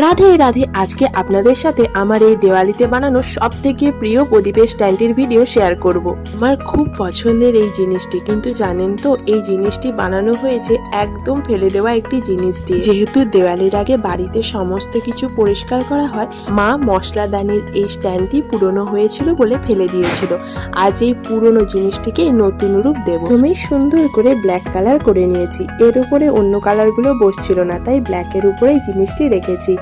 রাধে রাধে। আজকে আপনাদের সাথে আমার এই দেওয়ালিতে বানানো সব থেকে প্রিয় প্রদীপের স্ট্যান্ডের ভিডিও শেয়ার করব। আমার খুব পছন্দের এই জিনিসটি, কিন্তু জানেন তো এই জিনিসটি বানানো হয়েছে একদম ফেলে দেওয়া একটি জিনিস দিয়ে। যেহেতু দেওয়ালির আগে বাড়িতে সমস্ত কিছু পরিষ্কার করা হয়, মা মশলাদানির এই স্ট্যান্ডটি পুরনো হয়েছিল বলে ফেলে দিয়েছিল। আজ এই পুরনো জিনিসটিকে নতুন রূপ দেব। আমি সুন্দর করে ব্ল্যাক কালার করে নিয়েছি, এর উপরে অন্য কালারগুলো বসছিল না, তাই ব্ল্যাকের উপরে এই জিনিসটি রেখেছি।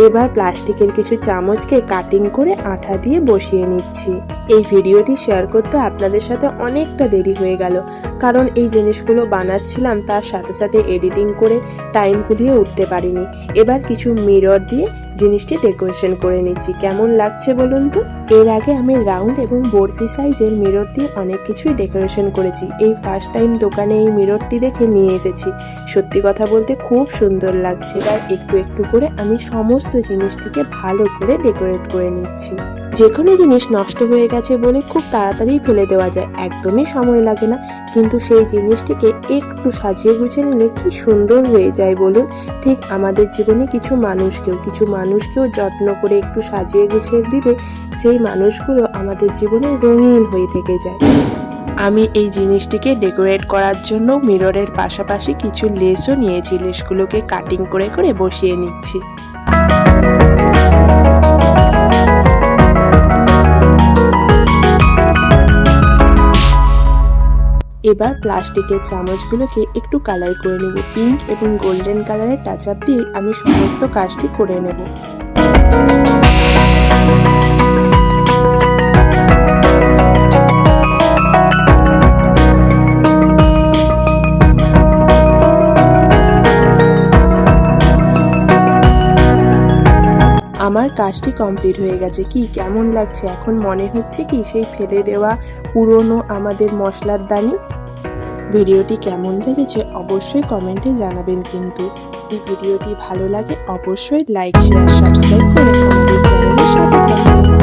এবার প্লাস্টিকের কিছু চামচকে কাটিং করে আঠা দিয়ে বসিয়ে নিচ্ছি। এই ভিডিওটি শেয়ার করতে আপনাদের সাথে অনেকটা দেরি হয়ে গেল, কারণ এই জিনিসগুলো বানাচ্ছিলাম, তার সাথে সাথে এডিটিং করে টাইম কুলিয়ে উঠতে পারিনি। এবার কিছু মিরর দিয়ে জিনিসটি ডেকোরেশন করে নিচ্ছি। কেমন লাগছে বলুন তো? এর আগে আমি রাউন্ড এবং বরফি সাইজের মিরর দিয়ে অনেক কিছুই ডেকোরেশন করেছি। এই ফার্স্ট টাইম দোকানে এই মিররটি দেখে নিয়ে এসেছি। সত্যি কথা বলতে খুব সুন্দর লাগছে। এবার একটু একটু করে আমি সমস্ত জিনিসটিকে ভালো করে ডেকোরেট করে নিচ্ছি। যে কোনো জিনিস নষ্ট হয়ে গেছে বলে খুব তাড়াতাড়ি ফেলে দেওয়া যায়, একদমই সময় লাগে না, কিন্তু সেই জিনিসটিকে একটু সাজিয়ে গুছিয়ে নিলে কি সুন্দর হয়ে যায় বলুন। ঠিক আমাদের জীবনে কিছু মানুষকেও যত্ন করে একটু সাজিয়ে গুছিয়ে দিলে সেই মানুষগুলো আমাদের জীবনে রঙিন হয়ে থেকে যায়। আমি এই জিনিসটিকে ডেকোরেট করার জন্য মিররের পাশাপাশি কিছু লেসও নিয়েছি। লেসগুলোকে কাটিং করে করে বসিয়ে নিচ্ছি। এবার প্লাস্টিকের চামচগুলোকে একটু কালার করে নেব। পিঙ্ক এবং গোল্ডেন কালারের টাচ আপ দিয়ে আমি সমস্ত কাজটি করে নেব। আমার কাজটি কমপ্লিট হয়ে গেছে। কি কেমন লাগছে এখন? মনে হচ্ছে কি সেই ফেলে দেওয়া পুরনো আমাদের মশলার দানি? ভিডিওটি কেমন লেগেছে অবশ্যই কমেন্টে জানাবেন। কিন্তু এই ভিডিওটি ভালো লাগে অবশ্যই লাইক, শেয়ার, সাবস্ক্রাইব করে আমাদের চ্যানেলের সাথে থাকুন।